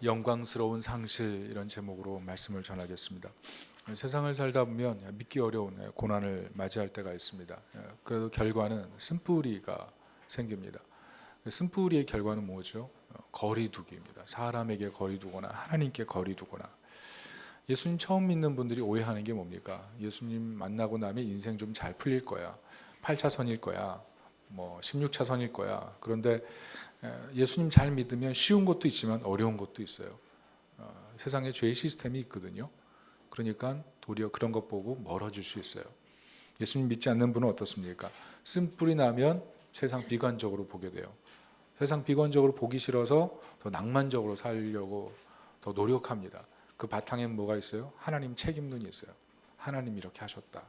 영광스러운 상실, 이런 제목으로 말씀을 전하겠습니다. 세상을 살다 보면 믿기 어려운 고난을 맞이할 때가 있습니다. 그래도 결과는 쓴뿌리가 생깁니다. 쓴뿌리의 결과는 뭐죠? 거리두기입니다. 사람에게 거리두거나 하나님께 거리두거나. 예수님 처음 믿는 분들이 오해하는 게 뭡니까? 예수님 만나고 나면 인생 좀 잘 풀릴 거야. 8차선일 거야. 16차선일 거야. 그런데 예수님 잘 믿으면 쉬운 것도 있지만 어려운 것도 있어요. 세상에 죄의 시스템이 있거든요. 그러니까 도리어 그런 것 보고 멀어질 수 있어요. 예수님 믿지 않는 분은 어떻습니까? 쓴뿌리 나면 세상 비관적으로 보게 돼요. 세상 비관적으로 보기 싫어서 더 낭만적으로 살려고 더 노력합니다. 그 바탕엔 뭐가 있어요? 하나님 책임론이 있어요. 하나님 이렇게 하셨다.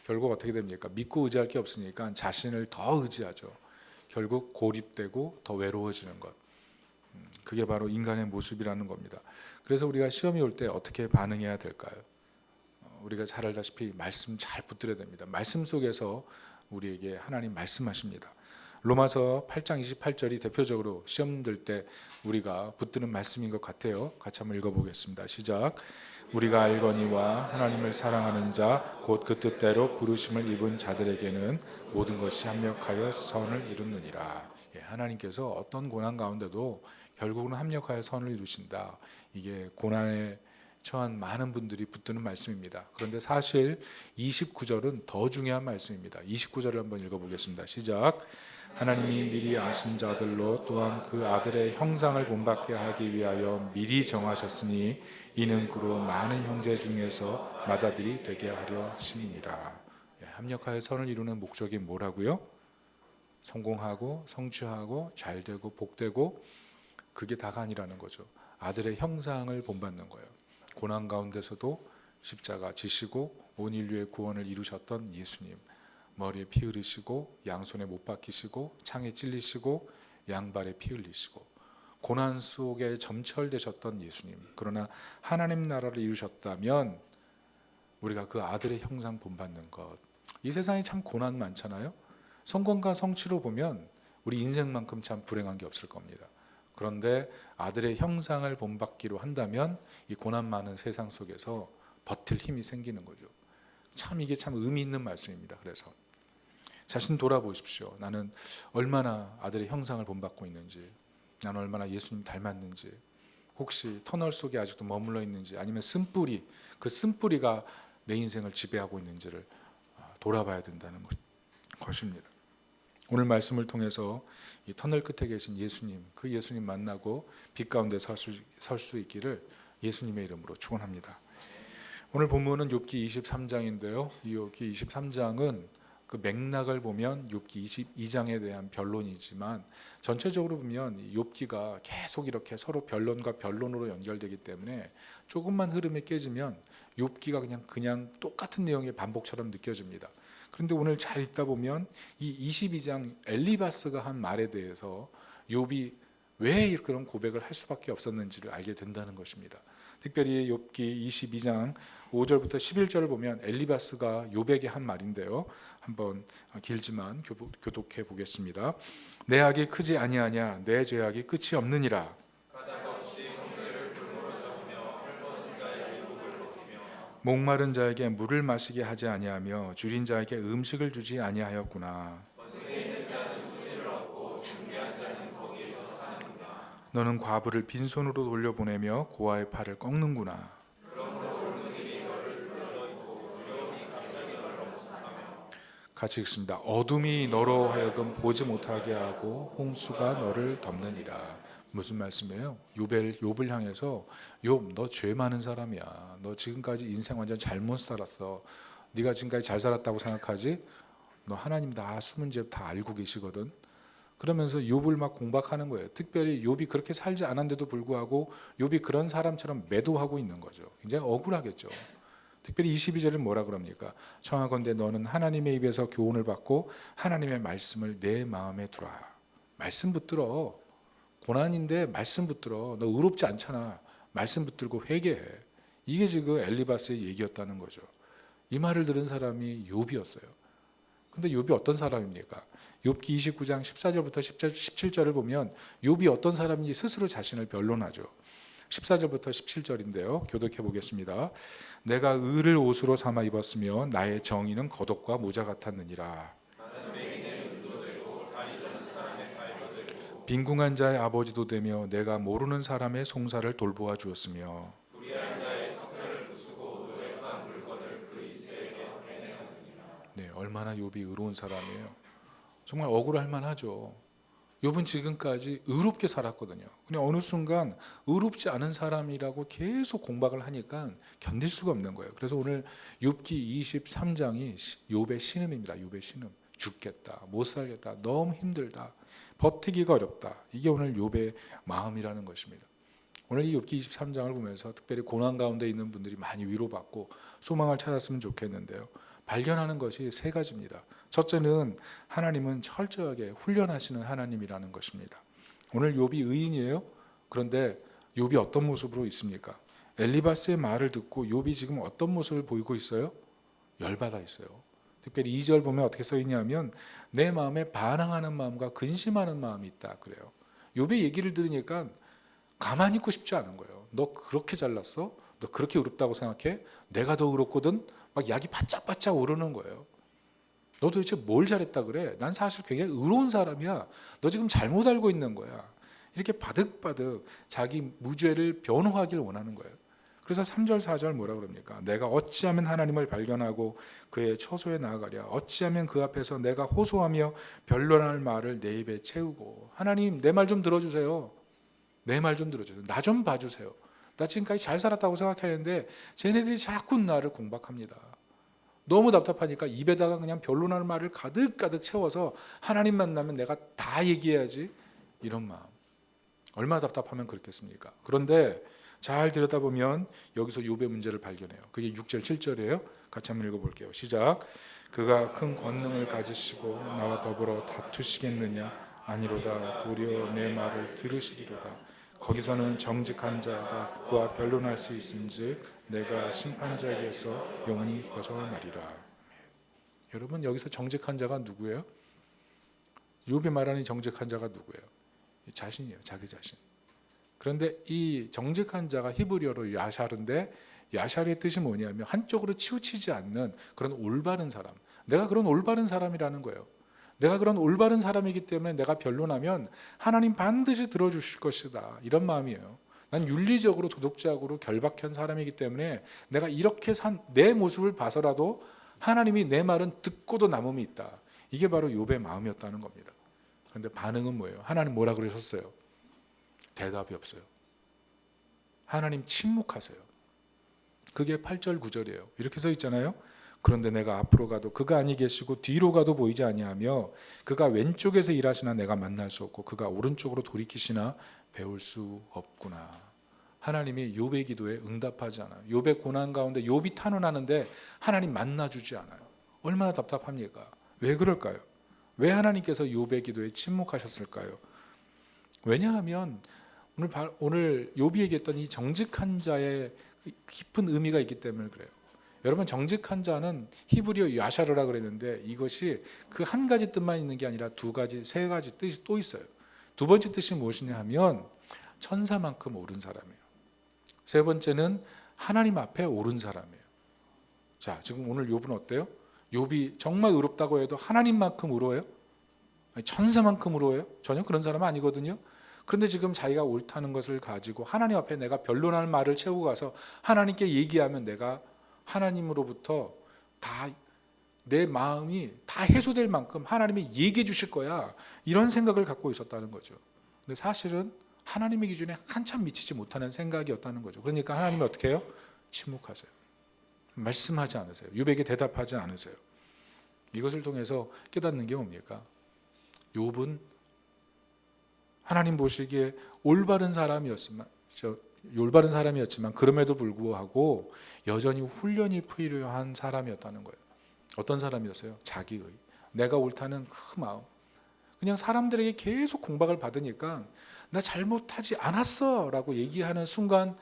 결국 어떻게 됩니까? 믿고 의지할 게 없으니까 자신을 더 의지하죠. 결국 고립되고 더 외로워지는 것. 그게 바로 인간의 모습이라는 겁니다. 그래서 우리가 시험이 올 때 어떻게 반응해야 될까요? 우리가 잘 알다시피 말씀 잘 붙들어야 됩니다. 말씀 속에서 우리에게 하나님 말씀하십니다. 로마서 8장 28절이 대표적으로 시험 들 때 우리가 붙드는 말씀인 것 같아요. 같이 한번 읽어보겠습니다. 시작. 우리가 알거니와 하나님을 사랑하는 자 곧 그 뜻대로 부르심을 입은 자들에게는 모든 것이 합력하여 선을 이루느니라. 하나님께서 어떤 고난 가운데도 결국은 합력하여 선을 이루신다. 이게 고난에 처한 많은 분들이 붙드는 말씀입니다. 그런데 사실 29절은 더 중요한 말씀입니다. 29절을 한번 읽어보겠습니다. 시작. 하나님이 미리 아신 자들로 또한 그 아들의 형상을 본받게 하기 위하여 미리 정하셨으니 이는 그로 많은 형제 중에서 맏아들이 되게 하려 하심이니라. 합력하여 선을 이루는 목적이 뭐라고요? 성공하고 성취하고 잘되고 복되고, 그게 다가 아니라는 거죠. 아들의 형상을 본받는 거예요. 고난 가운데서도 십자가 지시고 온 인류의 구원을 이루셨던 예수님, 머리에 피 흘리시고 양손에 못 박히시고 창에 찔리시고 양발에 피 흘리시고 고난 속에 점철되셨던 예수님, 그러나 하나님 나라를 이루셨다면 우리가 그 아들의 형상 본받는 것. 이 세상에 참 고난 많잖아요. 성공과 성취로 보면 우리 인생만큼 참 불행한 게 없을 겁니다. 그런데 아들의 형상을 본받기로 한다면 이 고난 많은 세상 속에서 버틸 힘이 생기는 거죠. 참 이게 참 의미 있는 말씀입니다. 그래서 자신 돌아보십시오. 나는 얼마나 아들의 형상을 본받고 있는지, 나는 얼마나 예수님 닮았는지, 혹시 터널 속에 아직도 머물러 있는지, 아니면 쓴뿌리, 그 쓴뿌리가 내 인생을 지배하고 있는지를 돌아봐야 된다는 것입니다. 오늘 말씀을 통해서 이 터널 끝에 계신 예수님, 그 예수님 만나고 빛 가운데 설 수 있기를 예수님의 이름으로 축원합니다. 오늘 본문은 욥기 23장인데요. 이 욥기 23장은 그 맥락을 보면 욥기 22장에 대한 변론이지만 전체적으로 보면 욥기가 계속 이렇게 서로 변론과 변론으로 연결되기 때문에 조금만 흐름이 깨지면 욥기가 그냥 똑같은 내용의 반복처럼 느껴집니다. 그런데 오늘 잘 읽다 보면 이 22장 엘리바스가 한 말에 대해서 욥이 왜 그런 고백을 할 수밖에 없었는지를 알게 된다는 것입니다. 특별히 욥기 22장 5절부터 11절을 보면 엘리바스가 욥에게 한 말인데요. 한번 길지만 교독해 보겠습니다. 내 악이 크지 아니하냐, 내 죄악이 끝이 없느니라. 목마른 자에게 물을 마시게 하지 아니하며 줄인 자에게 음식을 주지 아니하였구나. 너는 과부를 빈손으로 돌려보내며 고아의 팔을 꺾는구나. 같이 읽습니다. 어둠이 너로 하여금 보지 못하게 하고 홍수가 너를 덮느니라. 무슨 말씀이에요? 욥을 향해서 욥, 너 죄 많은 사람이야. 너 지금까지 인생 완전 잘못 살았어. 네가 지금까지 잘 살았다고 생각하지? 너 하나님 다 숨은 죄 다 알고 계시거든. 그러면서 욥을 막 공박하는 거예요. 특별히 욥이 그렇게 살지 않았는데도 불구하고 욥이 그런 사람처럼 매도하고 있는 거죠. 굉장히 억울하겠죠. 특별히 22절은 뭐라 그럽니까? 청하건대 너는 하나님의 입에서 교훈을 받고 하나님의 말씀을 내 마음에 두라. 말씀 붙들어. 고난인데 말씀 붙들어. 너 의롭지 않잖아. 말씀 붙들고 회개해. 이게 지금 엘리바스의 얘기였다는 거죠. 이 말을 들은 사람이 욥이었어요. 근데 욥이 어떤 사람입니까? 욥기 29장 14절부터 17절을 보면 욥이 어떤 사람인지 스스로 자신을 변론하죠. 14절부터 17절인데요. 교독해 보겠습니다. 내가 의를 옷으로 삼아 입었으며 나의 정의는 겉옷과 모자 같았느니라. 빈궁한 자의 아버지도 되며 내가 모르는 사람의 송사를 돌보아 주었으며 네, 얼마나 욥이 의로운 사람이에요. 정말 억울할 만하죠. 욥은 지금까지 의롭게 살았거든요. 그냥 어느 순간 의롭지 않은 사람이라고 계속 공박을 하니까 견딜 수가 없는 거예요. 그래서 오늘 욥기 23장이 욥의 신음입니다. 욥의 신음. 죽겠다, 못 살겠다, 너무 힘들다, 버티기가 어렵다. 이게 오늘 욥의 마음이라는 것입니다. 오늘 이 욥기 23장을 보면서 특별히 고난 가운데 있는 분들이 많이 위로받고 소망을 찾았으면 좋겠는데요. 발견하는 것이 세 가지입니다. 첫째는 하나님은 철저하게 훈련하시는 하나님이라는 것입니다. 오늘 욥이 의인이에요. 그런데 욥이 어떤 모습으로 있습니까? 엘리바스의 말을 듣고 욥이 지금 어떤 모습을 보이고 있어요? 열받아 있어요. 특별히 2절 보면 어떻게 써 있냐면 내 마음에 반항하는 마음과 근심하는 마음이 있다 그래요. 욥의 얘기를 들으니까 가만히 있고 싶지 않은 거예요. 너 그렇게 잘났어? 너 그렇게 의롭다고 생각해? 내가 더 의롭거든? 막 약이 바짝바짝 오르는 거예요. 너 도대체 뭘 잘했다 그래? 난 사실 굉장히 의로운 사람이야. 너 지금 잘못 알고 있는 거야. 이렇게 바득바득 자기 무죄를 변호하길 원하는 거예요. 그래서 3절 4절 뭐라 그럽니까? 내가 어찌하면 하나님을 발견하고 그의 처소에 나아가랴. 어찌하면 그 앞에서 내가 호소하며 변론할 말을 내 입에 채우고. 하나님 내 말 좀 들어주세요. 내 말 좀 들어주세요. 나 좀 봐주세요. 나 지금까지 잘 살았다고 생각하는데 쟤네들이 자꾸 나를 공박합니다. 너무 답답하니까 입에다가 그냥 변론하는 말을 가득가득 채워서 하나님 만나면 내가 다 얘기해야지, 이런 마음. 얼마나 답답하면 그렇겠습니까? 그런데 잘 들여다보면 여기서 욥의 문제를 발견해요. 그게 6절 7절이에요. 같이 한번 읽어볼게요. 시작. 그가 큰 권능을 가지시고 나와 더불어 다투시겠느냐? 아니로다. 도리어 내 말을 들으시리로다. 거기서는 정직한 자가 그와 변론할 수 있음즉 내가 심판자에게서 영원히 벗어나리라. 여러분 여기서 정직한 자가 누구예요? 욥이 말하는 정직한 자가 누구예요? 자신이에요. 자기 자신. 그런데 이 정직한 자가 히브리어로 야샬인데 야샬의 뜻이 뭐냐면 한쪽으로 치우치지 않는 그런 올바른 사람. 내가 그런 올바른 사람이라는 거예요. 내가 그런 올바른 사람이기 때문에 내가 변론하면 하나님 반드시 들어주실 것이다. 이런 마음이에요. 난 윤리적으로 도덕적으로 결박한 사람이기 때문에 내가 이렇게 산 내 모습을 봐서라도 하나님이 내 말은 듣고도 남음이 있다. 이게 바로 욥의 마음이었다는 겁니다. 그런데 반응은 뭐예요? 하나님 뭐라 그러셨어요? 대답이 없어요. 하나님 침묵하세요. 그게 8절 9절이에요. 이렇게 써 있잖아요. 그런데 내가 앞으로 가도 그가 아니 계시고 뒤로 가도 보이지 아니하며 그가 왼쪽에서 일하시나 내가 만날 수 없고 그가 오른쪽으로 돌이키시나 배울 수 없구나. 하나님이 욥의 기도에 응답하지 않아요. 욥의 고난 가운데 욥이 탄원하는데 하나님 만나주지 않아요. 얼마나 답답합니까? 왜 그럴까요? 왜 하나님께서 욥의 기도에 침묵하셨을까요? 왜냐하면 오늘 욥이 얘기했던 이 정직한 자의 깊은 의미가 있기 때문에 그래요. 여러분 정직한 자는 히브리어 야샤르라 그랬는데 이것이 그 한 가지 뜻만 있는 게 아니라 두 가지, 세 가지 뜻이 또 있어요. 두 번째 뜻이 무엇이냐 하면 천사만큼 옳은 사람이에요. 세 번째는 하나님 앞에 옳은 사람이에요. 자, 지금 오늘 욥은 어때요? 욥이 정말 의롭다고 해도 하나님만큼 의로워요? 아니, 천사만큼 의로워요? 전혀 그런 사람은 아니거든요. 그런데 지금 자기가 옳다는 것을 가지고 하나님 앞에 내가 변론할 말을 채우고 가서 하나님께 얘기하면 내가 하나님으로부터 다 내 마음이 다 해소될 만큼 하나님이 얘기해 주실 거야, 이런 생각을 갖고 있었다는 거죠. 근데 사실은 하나님의 기준에 한참 미치지 못하는 생각이었다는 거죠. 그러니까 하나님이 어떻게 해요? 침묵하세요. 말씀하지 않으세요. 욥에게 대답하지 않으세요. 이것을 통해서 깨닫는 게 뭡니까? 욥은 하나님 보시기에 올바른 사람이었지만 그럼에도 불구하고 여전히 훈련이 필요한 사람이었다는 거예요. 어떤 사람이었어요? 자기의, 내가 옳다는 그 마음. 그냥 사람들에게 계속 공박을 받으니까 나 잘못하지 않았어 라고 얘기하는 순간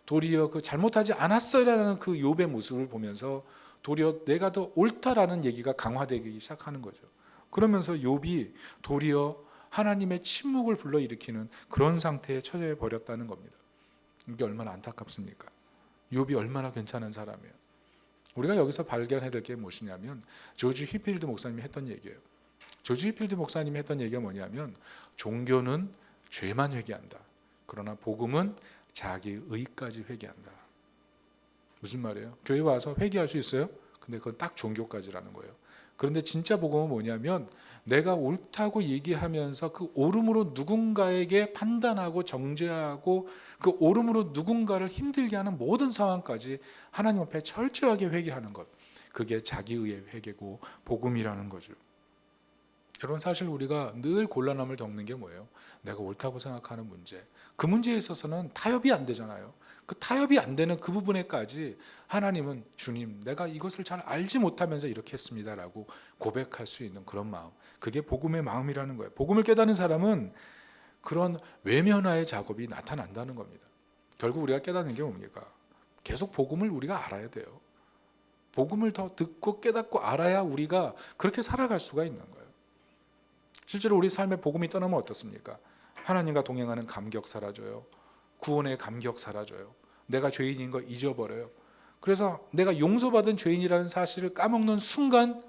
도리어 그 잘못하지 않았어라는 그 욥의 모습을 보면서 도리어 내가 더 옳다라는 얘기가 강화되기 시작하는 거죠. 그러면서 욥이 도리어 하나님의 침묵을 불러일으키는 그런 상태에 처해 버렸다는 겁니다. 이게 얼마나 안타깝습니까? 욥이 얼마나 괜찮은 사람이에요. 우리가 여기서 발견해야 될 게 무엇이냐면 조지 휘필드 목사님이 했던 얘기예요. 조지 휘필드 목사님이 했던 얘기가 뭐냐면 종교는 죄만 회개한다. 그러나 복음은 자기 의까지 회개한다. 무슨 말이에요? 교회 와서 회개할 수 있어요? 근데 그건 딱 종교까지라는 거예요. 그런데 진짜 복음은 뭐냐면 내가 옳다고 얘기하면서 그 옳음으로 누군가에게 판단하고 정죄하고 그 옳음으로 누군가를 힘들게 하는 모든 상황까지 하나님 앞에 철저하게 회개하는 것, 그게 자기의의 회개고 복음이라는 거죠. 여러분, 사실 우리가 늘 곤란함을 겪는 게 뭐예요? 내가 옳다고 생각하는 문제, 그 문제에 있어서는 타협이 안 되잖아요. 그 타협이 안 되는 그 부분에까지 하나님은 주님, 내가 이것을 잘 알지 못하면서 이렇게 했습니다라고 고백할 수 있는 그런 마음, 그게 복음의 마음이라는 거예요. 복음을 깨닫는 사람은 그런 외면화의 작업이 나타난다는 겁니다. 결국 우리가 깨닫는 게 뭡니까? 계속 복음을 우리가 알아야 돼요. 복음을 더 듣고 깨닫고 알아야 우리가 그렇게 살아갈 수가 있는 거예요. 실제로 우리 삶에 복음이 떠나면 어떻습니까? 하나님과 동행하는 감격 사라져요. 구원의 감격 사라져요. 내가 죄인인 거 잊어버려요. 그래서 내가 용서받은 죄인이라는 사실을 까먹는 순간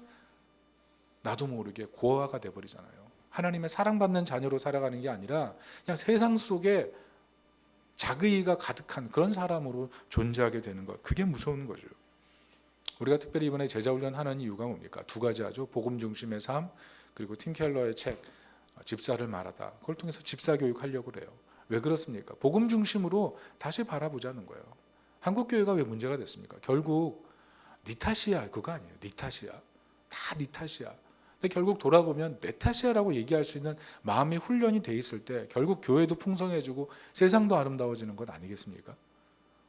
나도 모르게 고아가 돼버리잖아요. 하나님의 사랑받는 자녀로 살아가는 게 아니라 그냥 세상 속에 자기가 가득한 그런 사람으로 존재하게 되는 것, 그게 무서운 거죠. 우리가 특별히 이번에 제자훈련 하는 이유가 뭡니까? 두 가지 하죠. 복음 중심의 삶, 그리고 팀 켈러의 책 집사를 말하다, 그걸 통해서 집사 교육하려고 그래요. 왜 그렇습니까? 복음 중심으로 다시 바라보자는 거예요. 한국 교회가 왜 문제가 됐습니까? 결국 네 탓이야, 그거 아니에요. 네 탓이야, 다 네 탓이야. 근데 결국 돌아보면 내 탓이야라고 얘기할 수 있는 마음의 훈련이 돼 있을 때 결국 교회도 풍성해지고 세상도 아름다워지는 것 아니겠습니까?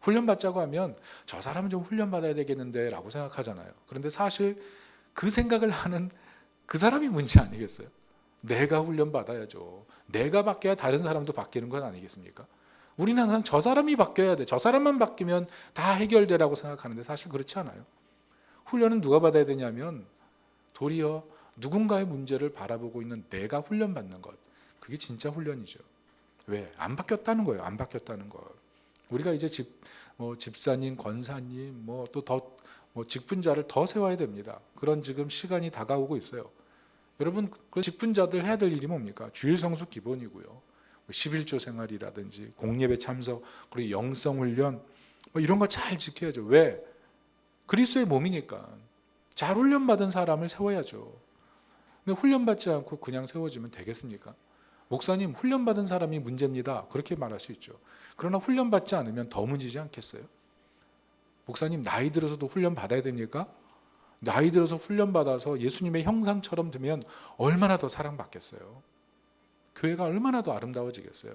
훈련받자고 하면 저 사람은 좀 훈련받아야 되겠는데 라고 생각하잖아요. 그런데 사실 그 생각을 하는 그 사람이 문제 아니겠어요? 내가 훈련받아야죠. 내가 바뀌어야 다른 사람도 바뀌는 건 아니겠습니까? 우리는 항상 저 사람이 바뀌어야 돼, 저 사람만 바뀌면 다 해결되라고 생각하는데 사실 그렇지 않아요. 훈련은 누가 받아야 되냐면 도리어 누군가의 문제를 바라보고 있는 내가 훈련받는 것, 그게 진짜 훈련이죠. 왜? 안 바뀌었다는 거예요. 안 바뀌었다는 거. 우리가 이제 집사님, 권사님, 또 더 직분자를 더 세워야 됩니다. 그런 지금 시간이 다가오고 있어요. 여러분, 그 직분자들 해야 될 일이 뭡니까? 주일 성수 기본이고요. 11조 생활이라든지 공예배 참석, 그리고 영성 훈련, 이런 거 잘 지켜야죠. 왜? 그리스도의 몸이니까. 잘 훈련받은 사람을 세워야죠. 근데 훈련받지 않고 그냥 세워지면 되겠습니까? 목사님, 훈련받은 사람이 문제입니다, 그렇게 말할 수 있죠. 그러나 훈련받지 않으면 더 문제지 않겠어요? 목사님, 나이 들어서도 훈련받아야 됩니까? 나이 들어서 훈련받아서 예수님의 형상처럼 되면 얼마나 더 사랑받겠어요? 교회가 얼마나 더 아름다워지겠어요?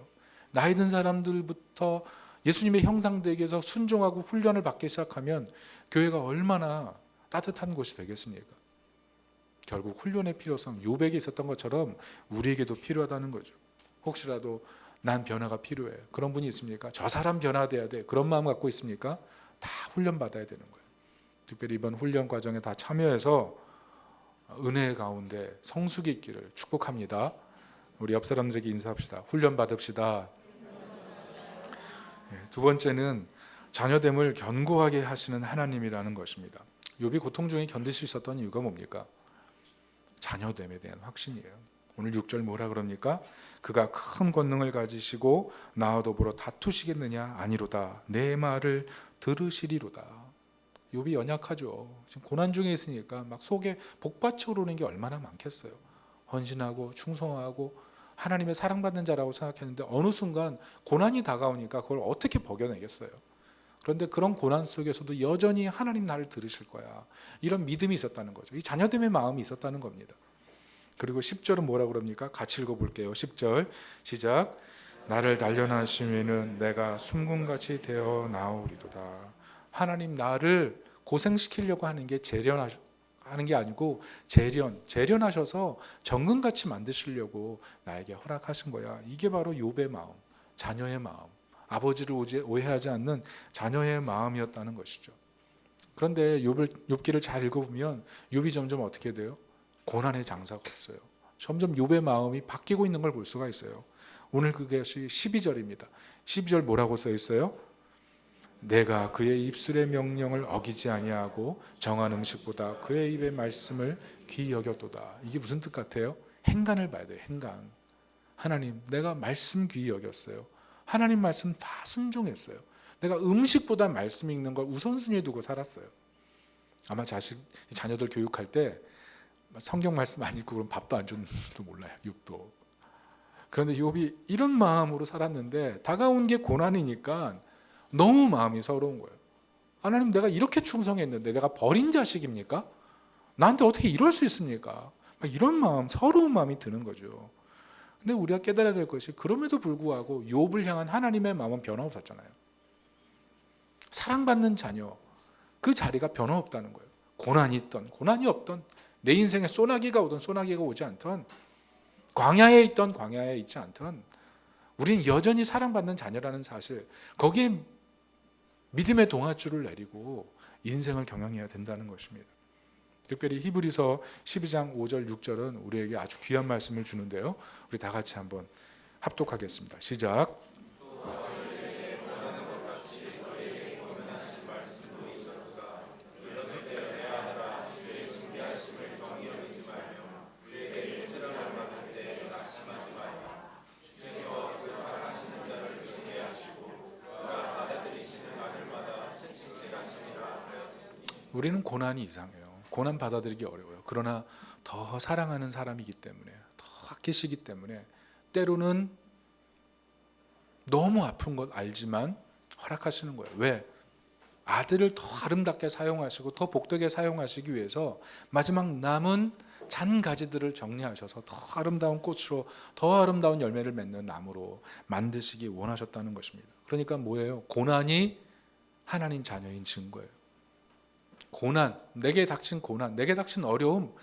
나이 든 사람들부터 예수님의 형상되기 위해서 순종하고 훈련을 받기 시작하면 교회가 얼마나 따뜻한 곳이 되겠습니까? 결국 훈련의 필요성, 욥에게 있었던 것처럼 우리에게도 필요하다는 거죠. 혹시라도 난 변화가 필요해, 그런 분이 있습니까? 저 사람 변화돼야 돼, 그런 마음 갖고 있습니까? 다 훈련받아야 되는 거예요. 특별히 이번 훈련 과정에 다 참여해서 은혜 가운데 성숙이 있기를 축복합니다. 우리 옆 사람들에게 인사합시다. 훈련 받읍시다. 두 번째는 자녀됨을 견고하게 하시는 하나님이라는 것입니다. 욥이 고통 중에 견딜 수 있었던 이유가 뭡니까? 자녀됨에 대한 확신이에요. 오늘 6절 뭐라 그럽니까? 그가 큰 권능을 가지시고 나와 더불어 다투시겠느냐? 아니로다. 내 말을 들으시리로다. 욥이 연약하죠. 지금 고난 중에 있으니까 막 속에 복받쳐 오르는 게 얼마나 많겠어요. 헌신하고 충성하고 하나님의 사랑받는 자라고 생각했는데 어느 순간 고난이 다가오니까 그걸 어떻게 버겨내겠어요. 그런데 그런 고난 속에서도 여전히 하나님 나를 들으실 거야, 이런 믿음이 있었다는 거죠. 이 자녀됨의 마음이 있었다는 겁니다. 그리고 10절은 뭐라 그럽니까? 같이 읽어볼게요. 10절 시작. 나를 단련하시면은 내가 숨군같이 되어 나오리도다. 하나님 나를 고생시키려고 하는 게 하는 게 아니고 재련하셔서 정금같이 만드시려고 나에게 허락하신 거야. 이게 바로 욥의 마음, 자녀의 마음, 아버지를 오해하지 않는 자녀의 마음이었다는 것이죠. 그런데 욥기를 잘 읽어보면 욥이 점점 어떻게 돼요? 고난의 장사가 없어요. 점점 욥의 마음이 바뀌고 있는 걸 볼 수가 있어요. 오늘 그것이 12절입니다. 12절 뭐라고 써 있어요? 내가 그의 입술의 명령을 어기지 아니하고 정한 음식보다 그의 입의 말씀을 귀히 여겼도다. 이게 무슨 뜻 같아요? 행간을 봐야 돼요. 행간. 하나님, 내가 말씀 귀히 여겼어요. 하나님 말씀 다 순종했어요. 내가 음식보다 말씀 읽는 걸 우선순위에 두고 살았어요. 아마 자녀들 교육할 때 성경 말씀 안 읽고 그럼 밥도 안 줬는지도 몰라요. 욥도. 그런데 욥이 이런 마음으로 살았는데 다가온 게 고난이니까 너무 마음이 서러운 거예요. 하나님, 내가 이렇게 충성했는데 내가 버린 자식입니까? 나한테 어떻게 이럴 수 있습니까? 이런 마음, 서러운 마음이 드는 거죠. 근데 우리가 깨달아야 될 것이, 그럼에도 불구하고 욥을 향한 하나님의 마음은 변화없었잖아요. 사랑받는 자녀, 그 자리가 변화없다는 거예요. 고난이 있던 고난이 없던, 내 인생에 소나기가 오든 소나기가 오지 않던, 광야에 있던 광야에 있지 않던, 우리는 여전히 사랑받는 자녀라는 사실, 거기에 믿음의 동아줄을 내리고 인생을 경영해야 된다는 것입니다. 특별히 히브리서 12장 5절 6절은 우리에게 아주 귀한 말씀을 주는데요. 우리 다 같이 한번 합독하겠습니다. 시작. 우리는 고난이 이상해요. 고난 받아들이기 어려워요. 그러나 더 사랑하는 사람이기 때문에, 더 아끼시기 때문에 때로는 너무 아픈 것 알지만 허락하시는 거예요. 왜? 아들을 더 아름답게 사용하시고 더 복되게 사용하시기 위해서 마지막 남은 잔 가지들을 정리하셔서 더 아름다운 꽃으로, 더 아름다운 열매를 맺는 나무로 만드시기 원하셨다는 것입니다. 그러니까 뭐예요? 고난이 하나님 자녀인 증거예요. 고난, 내게 닥친 고난, 내게 닥친 어려움,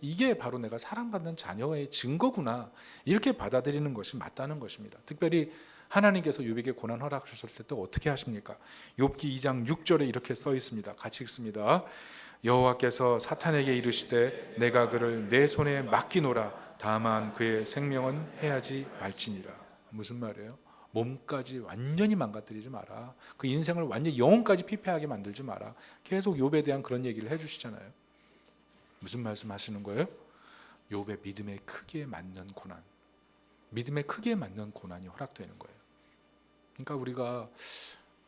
이게 바로 내가 사랑받는 자녀의 증거구나, 이렇게 받아들이는 것이 맞다는 것입니다. 특별히 하나님께서 욥에게 고난 허락하셨을 때 또 어떻게 하십니까? 욥기 2장 6절에 이렇게 써 있습니다. 같이 읽습니다. 여호와께서 사탄에게 이르시되 내가 그를 내 손에 맡기노라. 다만 그의 생명은 해하지 말지니라. 무슨 말이에요? 몸까지 완전히 망가뜨리지 마라. 그 인생을 완전히 영혼까지 피폐하게 만들지 마라. 계속 욥에 대한 그런 얘기를 해주시잖아요. 무슨 말씀 하시는 거예요? 욥의 믿음의 크기에 맞는 고난, 믿음의 크기에 맞는 고난이 허락되는 거예요. 그러니까 우리가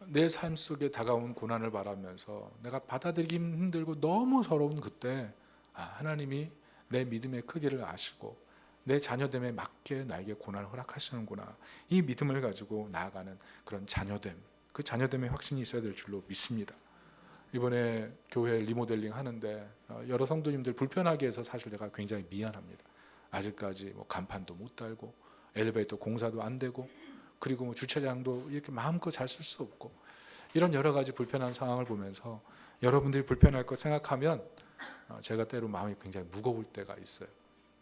내 삶 속에 다가온 고난을 바라면서 내가 받아들이기 힘들고 너무 서러운 그때, 하나님이 내 믿음의 크기를 아시고 내 자녀됨에 맞게 나에게 고난을 허락하시는구나, 이 믿음을 가지고 나아가는 그런 자녀됨, 그 자녀됨의 확신이 있어야 될 줄로 믿습니다. 이번에 교회 리모델링 하는데 여러 성도님들 불편하게 해서 사실 내가 굉장히 미안합니다. 아직까지 간판도 못 달고 엘리베이터 공사도 안 되고, 그리고 주차장도 이렇게 마음껏 잘 쓸 수 없고, 이런 여러 가지 불편한 상황을 보면서 여러분들이 불편할 거 생각하면 제가 때로 마음이 굉장히 무거울 때가 있어요.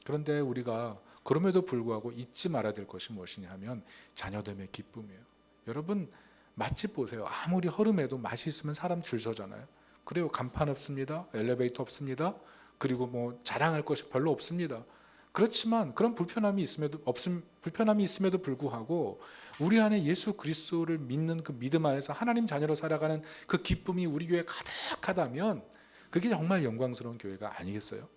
그런데 우리가 그럼에도 불구하고 잊지 말아야 될 것이 무엇이냐 하면 자녀됨의 기쁨이에요. 여러분, 맛집 보세요. 아무리 허름해도 맛이 있으면 사람 줄 서잖아요. 그래요. 간판 없습니다. 엘리베이터 없습니다. 그리고 자랑할 것이 별로 없습니다. 그렇지만 그런 불편함이 있음에도 불구하고 우리 안에 예수 그리스도를 믿는 그 믿음 안에서 하나님 자녀로 살아가는 그 기쁨이 우리 교회에 가득하다면 그게 정말 영광스러운 교회가 아니겠어요?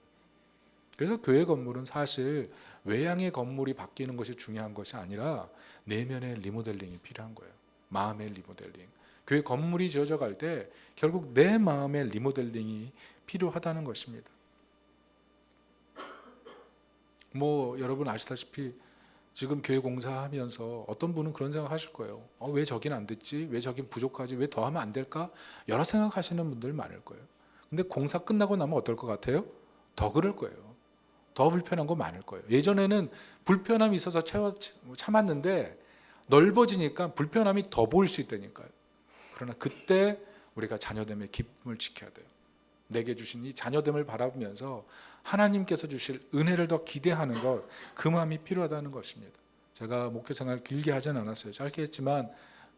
그래서 교회 건물은 사실 외양의 건물이 바뀌는 것이 중요한 것이 아니라 내면의 리모델링이 필요한 거예요. 마음의 리모델링. 교회 건물이 지어져 갈 때 결국 내 마음의 리모델링이 필요하다는 것입니다. 여러분 아시다시피 지금 교회 공사하면서 어떤 분은 그런 생각 하실 거예요. 왜 저긴 안 됐지? 왜 저긴 부족하지? 왜 더 하면 안 될까? 여러 생각하시는 분들 많을 거예요. 근데 공사 끝나고 나면 어떨 것 같아요? 더 그럴 거예요. 더 불편한 거 많을 거예요. 예전에는 불편함이 있어서 참았는데 넓어지니까 불편함이 더 보일 수 있다니까요. 그러나 그때 우리가 자녀됨의 기쁨을 지켜야 돼요. 내게 주신 이 자녀됨을 바라보면서 하나님께서 주실 은혜를 더 기대하는 것, 그 마음이 필요하다는 것입니다. 제가 목회생활 길게 하진 않았어요. 짧게 했지만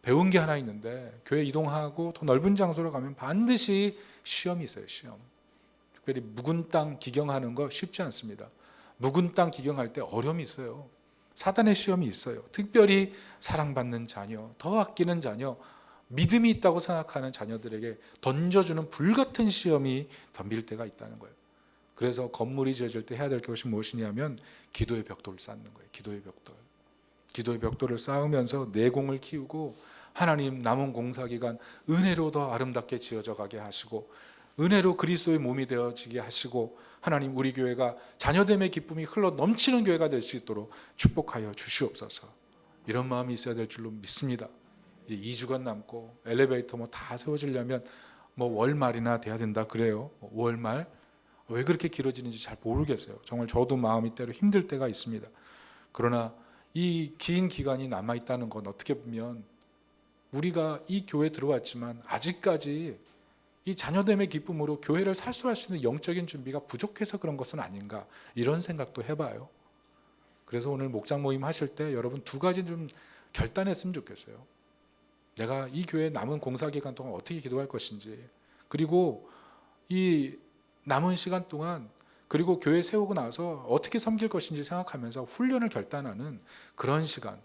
배운 게 하나 있는데, 교회 이동하고 더 넓은 장소로 가면 반드시 시험이 있어요. 시험. 특별히 묵은 땅 기경하는 거 쉽지 않습니다. 묵은 땅 기경할 때 어려움이 있어요. 사단의 시험이 있어요. 특별히 사랑받는 자녀, 더 아끼는 자녀, 믿음이 있다고 생각하는 자녀들에게 던져주는 불같은 시험이 덤빌 때가 있다는 거예요. 그래서 건물이 지어질 때 해야 될 것이 무엇이냐면 기도의 벽돌을 쌓는 거예요. 기도의 벽돌. 기도의 벽돌을 쌓으면서 내공을 키우고 하나님 남은 공사기간 은혜로 더 아름답게 지어져 가게 하시고 은혜로 그리스도의 몸이 되어지게 하시고 하나님 우리 교회가 자녀됨의 기쁨이 흘러 넘치는 교회가 될 수 있도록 축복하여 주시옵소서. 이런 마음이 있어야 될 줄로 믿습니다. 이제 2주간 남고 엘리베이터 뭐 다 세워지려면 뭐 월말이나 돼야 된다 그래요. 5월 말. 왜 그렇게 길어지는지 잘 모르겠어요. 정말 저도 마음이 때로 힘들 때가 있습니다. 그러나 이 긴 기간이 남아있다는 건 어떻게 보면 우리가 이 교회에 들어왔지만 아직까지 이 자녀됨의 기쁨으로 교회를 살수할 수 있는 영적인 준비가 부족해서 그런 것은 아닌가 이런 생각도 해봐요. 그래서 오늘 목장 모임 하실 때 여러분 두 가지 좀 결단했으면 좋겠어요. 내가 이 교회 남은 공사 기간 동안 어떻게 기도할 것인지, 그리고 이 남은 시간 동안 그리고 교회 세우고 나서 어떻게 섬길 것인지 생각하면서 훈련을 결단하는 그런 시간,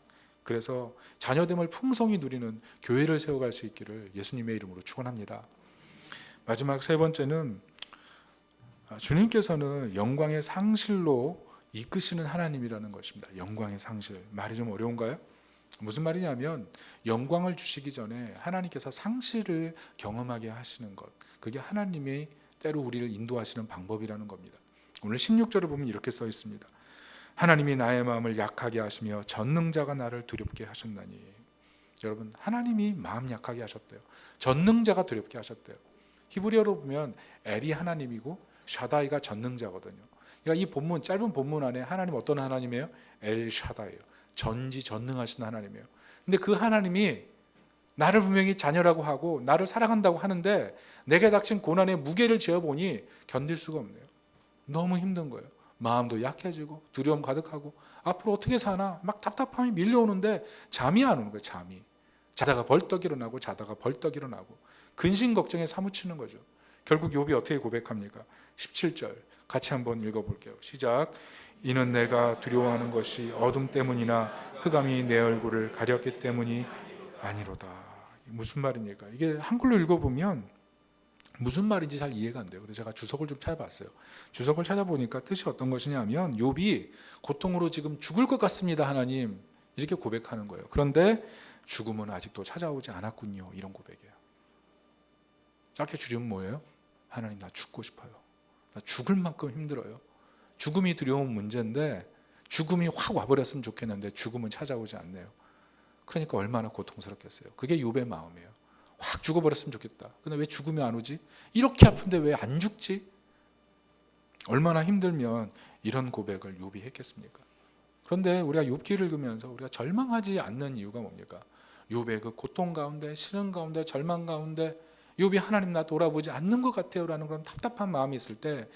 그래서 자녀됨을 풍성히 누리는 교회를 세워갈 수 있기를 예수님의 이름으로 축원합니다. 마지막 세 번째는 주님께서는 영광의 상실로 이끄시는 하나님이라는 것입니다. 영광의 상실. 말이 좀 어려운가요? 무슨 말이냐면 영광을 주시기 전에 하나님께서 상실을 경험하게 하시는 것, 그게 하나님이 때로 우리를 인도하시는 방법이라는 겁니다. 오늘 16절을 보면 이렇게 써 있습니다. 하나님이 나의 마음을 약하게 하시며 전능자가 나를 두렵게 하셨나니. 여러분, 하나님이 마음 약하게 하셨대요. 전능자가 두렵게 하셨대요. 히브리어로 보면 엘이 하나님이고 샤다이가 전능자거든요. 그러니까 이 본문, 짧은 본문 안에 하나님 어떤 하나님이에요? 엘 샤다이예요. 전지전능하신 하나님이에요. 근데 그 하나님이 나를 분명히 자녀라고 하고 나를 사랑한다고 하는데 내게 닥친 고난의 무게를 지어보니 견딜 수가 없네요. 너무 힘든 거예요. 마음도 약해지고 두려움 가득하고 앞으로 어떻게 사나 막 답답함이 밀려오는데 잠이 안 오는 거예요. 잠이. 자다가 벌떡 일어나고 자다가 벌떡 일어나고 근심 걱정에 사무치는 거죠. 결국 욥이 어떻게 고백합니까? 17절 같이 한번 읽어볼게요. 시작. 이는 내가 두려워하는 것이 어둠 때문이나 흑암이 내 얼굴을 가렸기 때문이 아니로다. 무슨 말입니까? 이게 한글로 읽어보면 무슨 말인지 잘 이해가 안 돼요. 그래서 제가 주석을 좀 찾아봤어요. 주석을 찾아보니까 뜻이 어떤 것이냐면 욥이 고통으로 지금 죽을 것 같습니다 하나님, 이렇게 고백하는 거예요. 그런데 죽음은 아직도 찾아오지 않았군요, 이런 고백이에요. 짧게 줄이면 뭐예요? 하나님, 나 죽고 싶어요. 나 죽을 만큼 힘들어요. 죽음이 두려운 문제인데 죽음이 확 와버렸으면 좋겠는데 죽음은 찾아오지 않네요. 그러니까 얼마나 고통스럽겠어요. 그게 욥의 마음이에요. 확 죽어버렸으면 좋겠다. 근데 왜 죽음이 안 오지? 이렇게 아픈데 왜 안 죽지? 얼마나 힘들면 이런 고백을 욥이 했겠습니까? 그런데 우리가 욥기를 읽으면서 우리가 절망하지 않는 이유가 뭡니까? 욥의 그 고통 가운데, 시련 가운데, 절망 가운데 욥이 하나님 나 돌아보지 않는 것 같아요 라는 그런 답답한 마음이 있을 때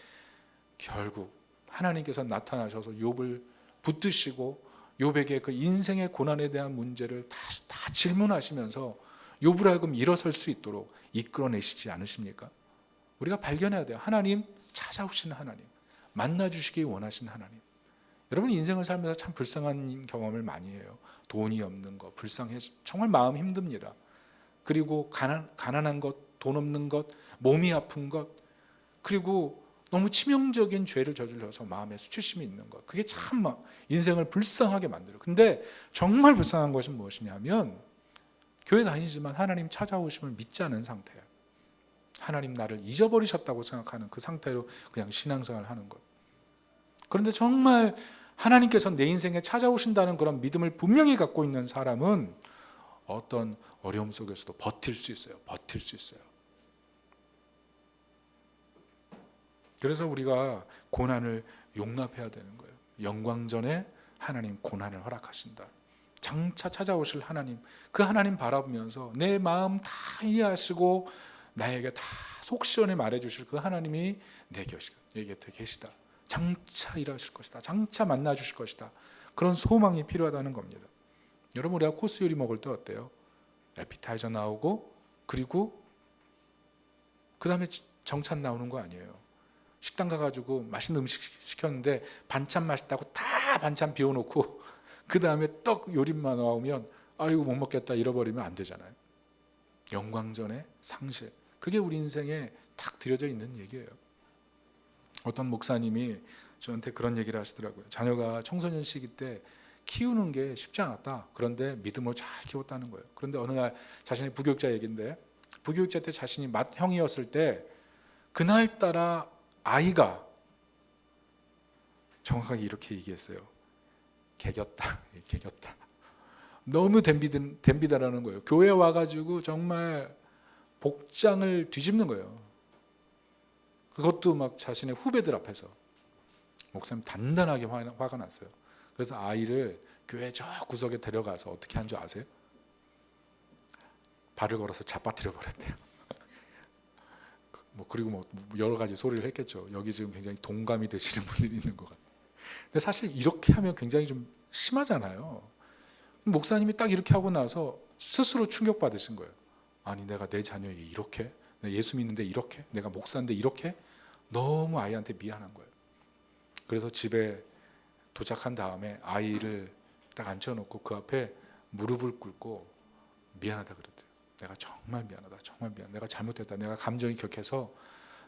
결국 하나님께서 나타나셔서 욥을 붙드시고 욥에게 그 인생의 고난에 대한 문제를 다 질문하시면서 욥을 하여금 일어설 수 있도록 이끌어내시지 않으십니까? 우리가 발견해야 돼요. 하나님 찾아오시는 하나님, 만나주시기 원하시는 하나님. 여러분 인생을 살면서 참 불쌍한 경험을 많이 해요. 돈이 없는 것, 불쌍해, 정말 마음 힘듭니다. 그리고 가난한 것, 돈 없는 것, 몸이 아픈 것, 그리고 너무 치명적인 죄를 저질러서 마음에 수치심이 있는 것, 그게 참 인생을 불쌍하게 만들어요. 근데 정말 불쌍한 것은 무엇이냐면 교회 다니지만 하나님 찾아오심을 믿지 않은 상태예요. 하나님 나를 잊어버리셨다고 생각하는 그 상태로 그냥 신앙생활을 하는 것. 그런데 정말 하나님께서 내 인생에 찾아오신다는 그런 믿음을 분명히 갖고 있는 사람은 어떤 어려움 속에서도 버틸 수 있어요. 버틸 수 있어요. 그래서 우리가 고난을 용납해야 되는 거예요. 영광 전에 하나님 고난을 허락하신다. 장차 찾아오실 하나님, 그 하나님 바라보면서 내 마음 다 이해하시고 나에게 다 속 시원히 말해주실 그 하나님이 내 곁에 계시다. 장차 일하실 것이다. 장차 만나주실 것이다. 그런 소망이 필요하다는 겁니다. 여러분 우리가 코스 요리 먹을 때 어때요? 에피타이저 나오고 그리고 그 다음에 정찬 나오는 거 아니에요. 식당 가가지고 맛있는 음식 시켰는데 반찬 맛있다고 다 반찬 비워놓고 그 다음에 떡 요리만 나오면 아이고 못 먹겠다 잃어버리면 안 되잖아요. 영광전의 상실. 그게 우리 인생에 딱 들여져 있는 얘기예요. 어떤 목사님이 저한테 그런 얘기를 하시더라고요. 자녀가 청소년 시기 때 키우는 게 쉽지 않았다. 그런데 믿음으로 잘 키웠다는 거예요. 그런데 어느 날 자신의 부교육자 얘기인데, 부교육자 때 자신이 맏형이었을 때 그날따라 아이가 정확하게 이렇게 얘기했어요. 개겼다. 개겼다. 너무 덤비다라는 거예요. 교회 와가지고 정말 복장을 뒤집는 거예요. 그것도 막 자신의 후배들 앞에서. 목사님 단단하게 화가 났어요. 그래서 아이를 교회 저 구석에 데려가서 어떻게 한 줄 아세요? 발을 걸어서 잡아뜨려 버렸대요. 그리고 여러 가지 소리를 했겠죠. 여기 지금 굉장히 동감이 되시는 분들이 있는 것 같아요. 근데 사실 이렇게 하면 굉장히 좀 심하잖아요. 목사님이 딱 이렇게 하고 나서 스스로 충격받으신 거예요. 아니 내가 내 자녀에게 이렇게, 내가 예수 믿는데 이렇게, 내가 목사인데 이렇게, 너무 아이한테 미안한 거예요. 그래서 집에 도착한 다음에 아이를 딱 앉혀놓고 그 앞에 무릎을 꿇고 미안하다 그랬대요. 내가 정말 미안하다. 정말 미안. 내가 잘못했다. 내가 감정이 격해서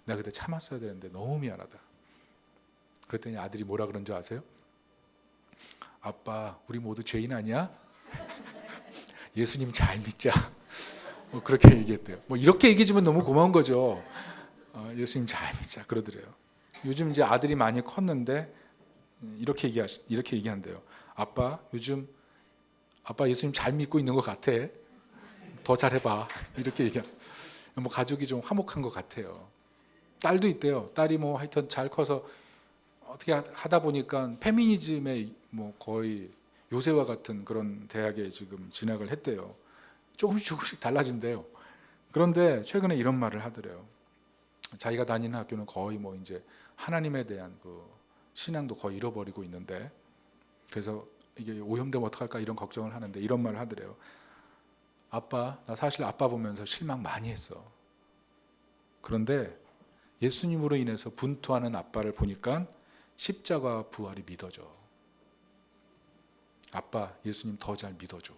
내가 그때 참았어야 되는데 너무 미안하다. 그랬더니 아들이 뭐라 그런 줄 아세요? 아빠, 우리 모두 죄인 아니야? 예수님 잘 믿자. 그렇게 얘기했대요. 이렇게 얘기해주면 너무 고마운 거죠. 예수님 잘 믿자 그러더래요. 요즘 이제 아들이 많이 컸는데 이렇게 얘기한대요. 아빠, 요즘 아빠 예수님 잘 믿고 있는 것 같아. 더 잘해봐. 이렇게 가족이 좀 화목한 것 같아요. 딸도 있대요. 딸이 하여튼 잘 커서 어떻게 하다 보니까 페미니즘의 거의 요새와 같은 그런 대학에 지금 진학을 했대요. 조금씩 달라진대요. 그런데 최근에 이런 말을 하더래요. 자기가 다니는 학교는 거의 이제 하나님에 대한 그 신앙도 거의 잃어버리고 있는데, 그래서 이게 오염되면 어떡할까 이런 걱정을 하는데 이런 말을 하더래요. 아빠, 나 사실 아빠 보면서 실망 많이 했어. 그런데 예수님으로 인해서 분투하는 아빠를 보니까 십자가 부활이 믿어져. 아빠, 예수님 더 잘 믿어줘.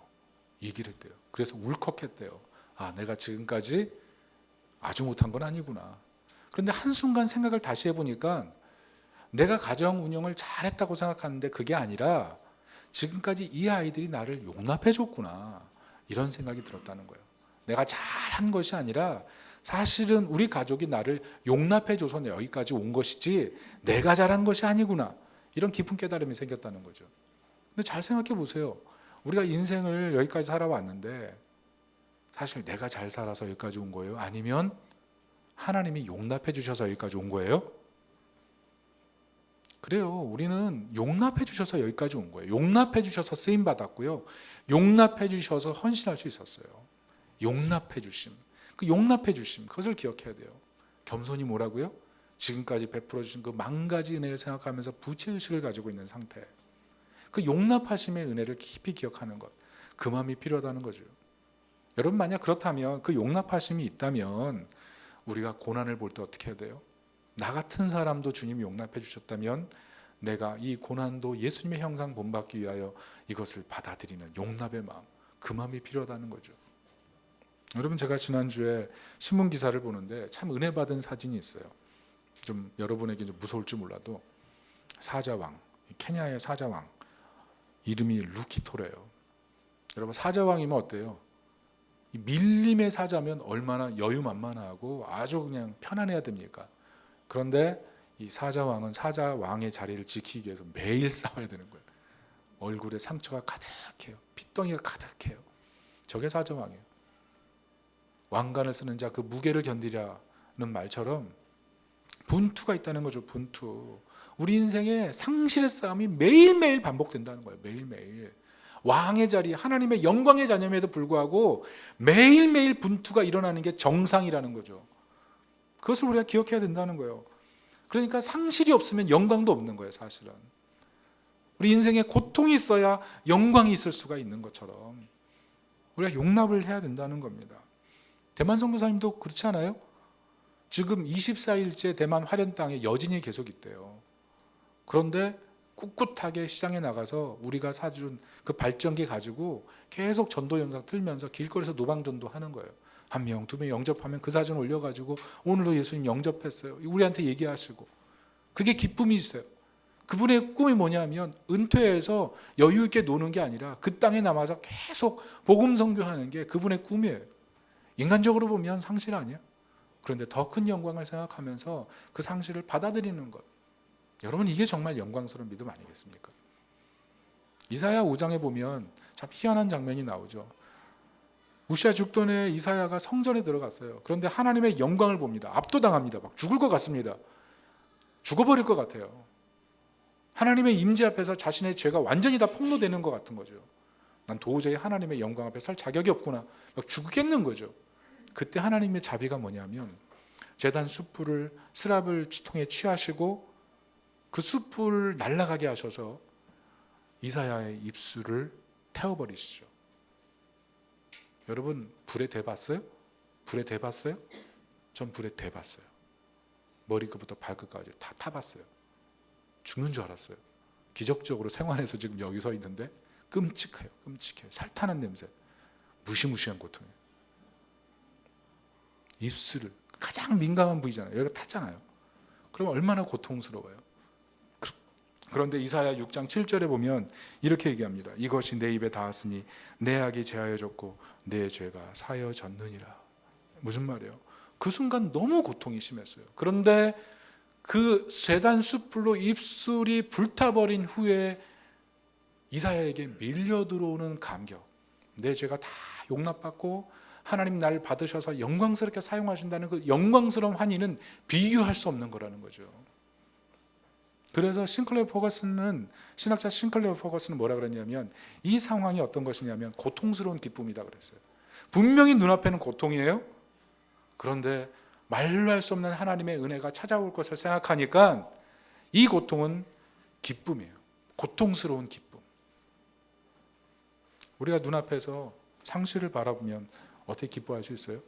얘기를 했대요. 그래서 울컥했대요. 아, 내가 지금까지 아주 못한 건 아니구나. 그런데 한순간 생각을 다시 해보니까 내가 가정 운영을 잘했다고 생각하는데 그게 아니라 지금까지 이 아이들이 나를 용납해줬구나. 이런 생각이 들었다는 거예요. 내가 잘한 것이 아니라 사실은 우리 가족이 나를 용납해줘서 여기까지 온 것이지 내가 잘한 것이 아니구나. 이런 깊은 깨달음이 생겼다는 거죠. 근데 잘 생각해 보세요. 우리가 인생을 여기까지 살아왔는데 사실 내가 잘 살아서 여기까지 온 거예요? 아니면 하나님이 용납해 주셔서 여기까지 온 거예요? 그래요. 우리는 용납해 주셔서 여기까지 온 거예요. 용납해 주셔서 쓰임 받았고요. 용납해 주셔서 헌신할 수 있었어요. 용납해 주심. 그 용납해 주심, 그것을 기억해야 돼요. 겸손이 뭐라고요? 지금까지 베풀어 주신 그 만 가지 은혜를 생각하면서 부채의식을 가지고 있는 상태. 그 용납하심의 은혜를 깊이 기억하는 것, 그 마음이 필요하다는 거죠. 여러분, 만약 그렇다면, 그 용납하심이 있다면 우리가 고난을 볼 때 어떻게 해야 돼요? 나 같은 사람도 주님이 용납해 주셨다면 내가 이 고난도 예수님의 형상 본받기 위하여 이것을 받아들이는 용납의 마음, 그 마음이 필요하다는 거죠. 여러분, 제가 지난주에 신문 기사를 보는데 참 은혜 받은 사진이 있어요. 좀 여러분에게 좀 무서울지 몰라도 사자왕, 케냐의 사자왕, 이름이 루키토래요. 여러분, 사자왕이면 어때요? 이 밀림의 사자면 얼마나 여유만만하고 아주 그냥 편안해야 됩니까? 그런데 이 사자왕은 사자왕의 자리를 지키기 위해서 매일 싸워야 되는 거예요. 얼굴에 상처가 가득해요. 핏덩이가 가득해요. 저게 사자왕이에요. 왕관을 쓰는 자, 그 무게를 견디라는 말처럼 분투가 있다는 거죠. 분투. 우리 인생에 상실의 싸움이 매일매일 반복된다는 거예요. 매일매일. 왕의 자리, 하나님의 영광의 자녀임에도 불구하고 매일매일 분투가 일어나는 게 정상이라는 거죠. 그것을 우리가 기억해야 된다는 거예요. 그러니까 상실이 없으면 영광도 없는 거예요, 사실은. 우리 인생에 고통이 있어야 영광이 있을 수가 있는 것처럼 우리가 용납을 해야 된다는 겁니다. 대만 선교사님도 그렇지 않아요? 지금 24일째 대만 화련 땅에 여진이 계속 있대요. 그런데 꿋꿋하게 시장에 나가서 우리가 사준 그 발전기 가지고 계속 전도 영상 틀면서 길거리에서 노방전도 하는 거예요. 한 명, 두 명 영접하면 그 사진 올려가지고 오늘도 예수님 영접했어요. 우리한테 얘기하시고. 그게 기쁨이 있어요. 그분의 꿈이 뭐냐면 은퇴해서 여유 있게 노는 게 아니라 그 땅에 남아서 계속 복음 선교하는 게 그분의 꿈이에요. 인간적으로 보면 상실 아니야? 그런데 더 큰 영광을 생각하면서 그 상실을 받아들이는 것. 여러분, 이게 정말 영광스러운 믿음 아니겠습니까? 이사야 5장에 보면 참 희한한 장면이 나오죠. 우시아 죽돈에 이사야가 성전에 들어갔어요. 그런데 하나님의 영광을 봅니다. 압도당합니다. 막 죽을 것 같습니다. 죽어버릴 것 같아요. 하나님의 임재 앞에서 자신의 죄가 완전히 다 폭로되는 것 같은 거죠. 난 도저히 하나님의 영광 앞에 설 자격이 없구나. 막 죽겠는 거죠. 그때 하나님의 자비가 뭐냐면 제단 숯불을 스랍을 통해 취하시고 그 숯불을 날아가게 하셔서 이사야의 입술을 태워버리시죠. 여러분, 불에 대봤어요? 불에 대봤어요? 전 불에 대봤어요. 머리끝부터 발끝까지 다 타봤어요. 죽는 줄 알았어요. 기적적으로 생활해서 지금 여기 서 있는데 끔찍해요. 끔찍해요. 살타는 냄새. 무시무시한 고통이에요. 입술을, 가장 민감한 부위잖아요. 여기가 탔잖아요. 그럼 얼마나 고통스러워요. 그런데 이사야 6장 7절에 보면 이렇게 얘기합니다. 이것이 내 입에 닿았으니 내 악이 제하여졌고 내 죄가 사여졌느니라. 무슨 말이에요? 그 순간 너무 고통이 심했어요. 그런데 그 제단 숯불로 입술이 불타버린 후에 이사야에게 밀려 들어오는 감격. 내 죄가 다 용납받고 하나님 날 받으셔서 영광스럽게 사용하신다는 그 영광스러운 환희는 비교할 수 없는 거라는 거죠. 그래서 신학자 싱클레어 포거스는 뭐라 그랬냐면 이 상황이 어떤 것이냐면 고통스러운 기쁨이다 그랬어요. 분명히 눈앞에는 고통이에요. 그런데 말로 할 수 없는 하나님의 은혜가 찾아올 것을 생각하니까 이 고통은 기쁨이에요. 고통스러운 기쁨. 우리가 눈앞에서 상실을 바라보면 어떻게 기뻐할 수 있어요?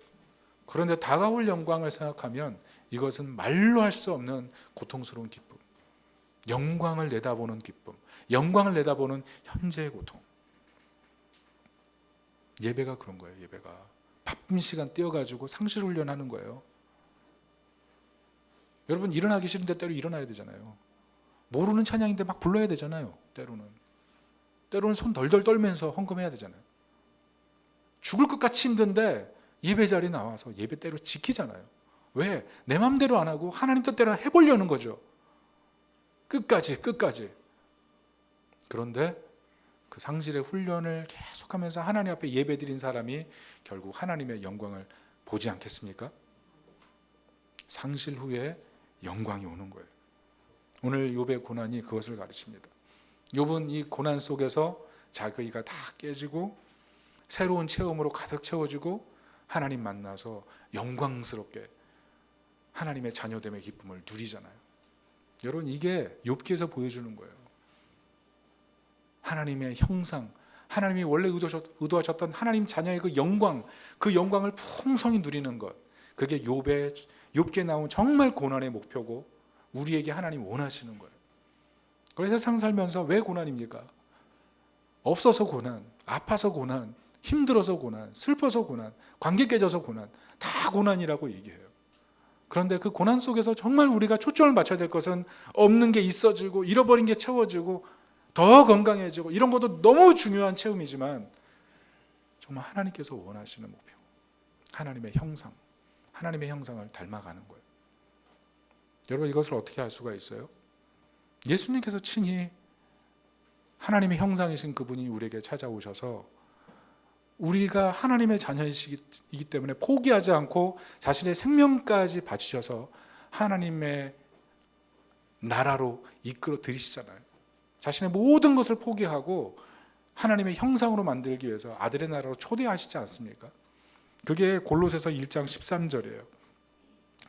그런데 다가올 영광을 생각하면 이것은 말로 할 수 없는 고통스러운 기쁨. 영광을 내다보는 기쁨. 영광을 내다보는 현재의 고통. 예배가 그런 거예요. 예배가 바쁜 시간 떼어가지고 상실 훈련하는 거예요. 여러분, 일어나기 싫은데 때로 일어나야 되잖아요. 모르는 찬양인데 막 불러야 되잖아요. 때로는 손 덜덜 떨면서 헌금해야 되잖아요. 죽을 것 같이 힘든데 예배 자리에 나와서 예배 때로 지키잖아요. 왜? 내 맘대로 안 하고 하나님 뜻대로 해보려는 거죠. 끝까지. 그런데 그 상실의 훈련을 계속하면서 하나님 앞에 예배드린 사람이 결국 하나님의 영광을 보지 않겠습니까? 상실 후에 영광이 오는 거예요. 오늘 욥의 고난이 그것을 가르칩니다. 욥은 이 고난 속에서 자기가 다 깨지고 새로운 체험으로 가득 채워지고 하나님 만나서 영광스럽게 하나님의 자녀됨의 기쁨을 누리잖아요. 여러분, 이게 욥기에서 보여주는 거예요. 하나님의 형상, 하나님이 원래 의도하셨던 하나님 자녀의 그 영광을 풍성히 누리는 것. 그게 욥기에 나온 정말 고난의 목표고 우리에게 하나님 원하시는 거예요. 그래서 세상 살면서 왜 고난입니까? 없어서 고난, 아파서 고난, 힘들어서 고난, 슬퍼서 고난, 관계 깨져서 고난, 다 고난이라고 얘기해요. 그런데 그 고난 속에서 정말 우리가 초점을 맞춰야 될 것은 없는 게 있어지고 잃어버린 게 채워지고 더 건강해지고 이런 것도 너무 중요한 체험이지만 정말 하나님께서 원하시는 목표, 하나님의 형상을 닮아가는 거예요. 여러분, 이것을 어떻게 알 수가 있어요? 예수님께서 친히 하나님의 형상이신 그분이 우리에게 찾아오셔서 우리가 하나님의 자녀이기 때문에 포기하지 않고 자신의 생명까지 바치셔서 하나님의 나라로 이끌어 들이시잖아요. 자신의 모든 것을 포기하고 하나님의 형상으로 만들기 위해서 아들의 나라로 초대하시지 않습니까? 그게 골로새서 1장 13절이에요.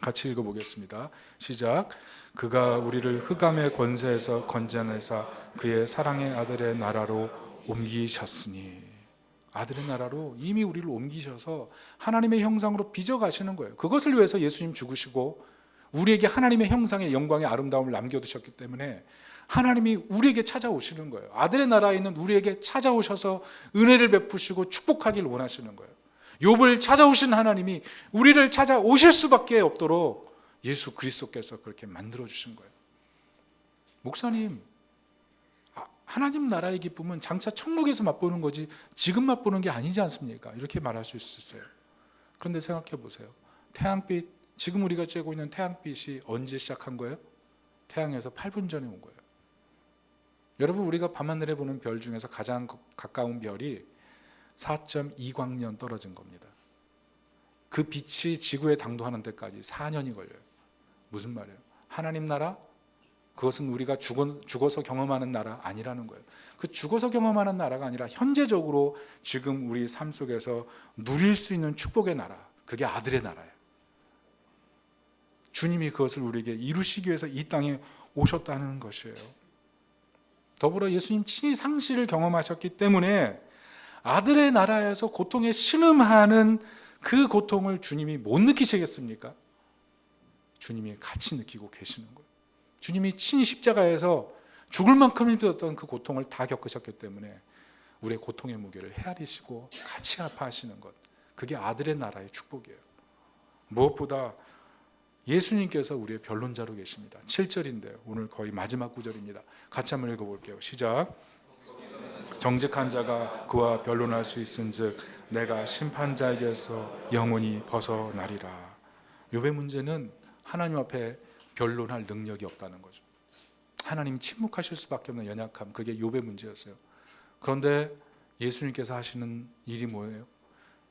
같이 읽어보겠습니다. 시작. 그가 우리를 흑암의 권세에서 건져내사 그의 사랑의 아들의 나라로 옮기셨으니, 아들의 나라로 이미 우리를 옮기셔서 하나님의 형상으로 빚어가시는 거예요. 그것을 위해서 예수님 죽으시고 우리에게 하나님의 형상의 영광의 아름다움을 남겨두셨기 때문에 하나님이 우리에게 찾아오시는 거예요. 아들의 나라에 있는 우리에게 찾아오셔서 은혜를 베푸시고 축복하길 원하시는 거예요. 욥을 찾아오신 하나님이 우리를 찾아오실 수밖에 없도록 예수 그리스도께서 그렇게 만들어 주신 거예요. 목사님, 하나님 나라의 기쁨은 장차 천국에서 맛보는 거지 지금 맛보는 게 아니지 않습니까? 이렇게 말할 수 있어요. 그런데 생각해 보세요. 태양빛, 지금 우리가 쬐고 있는 태양빛이 언제 시작한 거예요? 태양에서 8분 전에 온 거예요. 여러분, 우리가 밤하늘에 보는 별 중에서 가장 가까운 별이 4.2광년 떨어진 겁니다. 그 빛이 지구에 당도하는 데까지 4년이 걸려요. 무슨 말이에요? 하나님 나라? 그것은 우리가 죽어서 경험하는 나라 아니라는 거예요. 그 죽어서 경험하는 나라가 아니라 현재적으로 지금 우리 삶 속에서 누릴 수 있는 축복의 나라, 그게 아들의 나라예요. 주님이 그것을 우리에게 이루시기 위해서 이 땅에 오셨다는 것이에요. 더불어 예수님 친히 상실을 경험하셨기 때문에 아들의 나라에서 고통에 신음하는 그 고통을 주님이 못 느끼시겠습니까? 주님이 같이 느끼고 계시는 거예요. 주님이 친히 십자가에서 죽을 만큼 힘들었던 그 고통을 다 겪으셨기 때문에 우리의 고통의 무게를 헤아리시고 같이 아파하시는 것, 그게 아들의 나라의 축복이에요. 무엇보다 예수님께서 우리의 변론자로 계십니다. 7절인데요. 오늘 거의 마지막 구절입니다. 같이 한번 읽어볼게요. 시작. 정직한 자가 그와 변론할 수 있은즉 내가 심판자에게서 영원히 벗어나리라. 욥의 문제는 하나님 앞에 변론할 능력이 없다는 거죠. 하나님 침묵하실 수밖에 없는 연약함, 그게 욥의 문제였어요. 그런데 예수님께서 하시는 일이 뭐예요?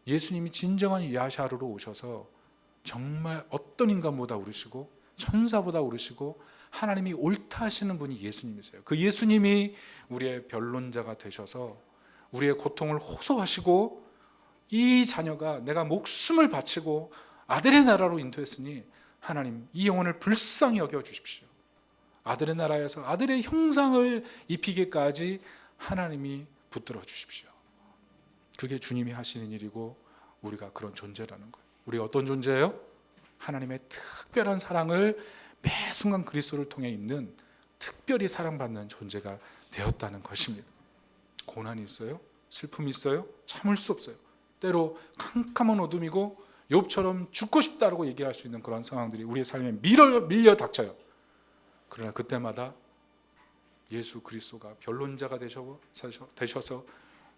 예수님이 진정한 야샤르로 오셔서 정말 어떤 인간보다 오르시고 천사보다 오르시고 하나님이 옳다 하시는 분이 예수님이세요. 그 예수님이 우리의 변론자가 되셔서 우리의 고통을 호소하시고 이 자녀가 내가 목숨을 바치고 아들의 나라로 인도했으니 하나님 이 영혼을 불쌍히 여겨주십시오. 아들의 나라에서 아들의 형상을 입히기까지 하나님이 붙들어 주십시오. 그게 주님이 하시는 일이고 우리가 그런 존재라는 거예요. 우리가 어떤 존재예요? 하나님의 특별한 사랑을 매 순간 그리스도를 통해 입는 특별히 사랑받는 존재가 되었다는 것입니다. 고난이 있어요? 슬픔이 있어요? 참을 수 없어요. 때로 캄캄한 어둠이고 욥처럼 죽고 싶다라고 얘기할 수 있는 그런 상황들이 우리의 삶에 밀려 닥쳐요. 그러나 그때마다 예수 그리스도가 변론자가 되셔서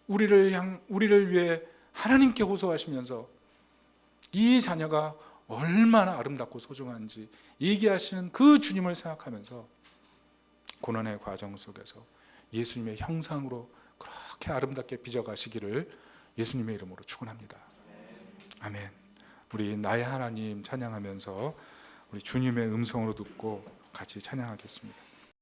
우리를 위해 하나님께 호소하시면서 이 자녀가 얼마나 아름답고 소중한지 얘기하시는 그 주님을 생각하면서 고난의 과정 속에서 예수님의 형상으로 그렇게 아름답게 빚어가시기를 예수님의 이름으로 축원합니다. 아멘. 우리 나의 하나님 찬양하면서 우리 주님의 음성으로 듣고 같이 찬양하겠습니다.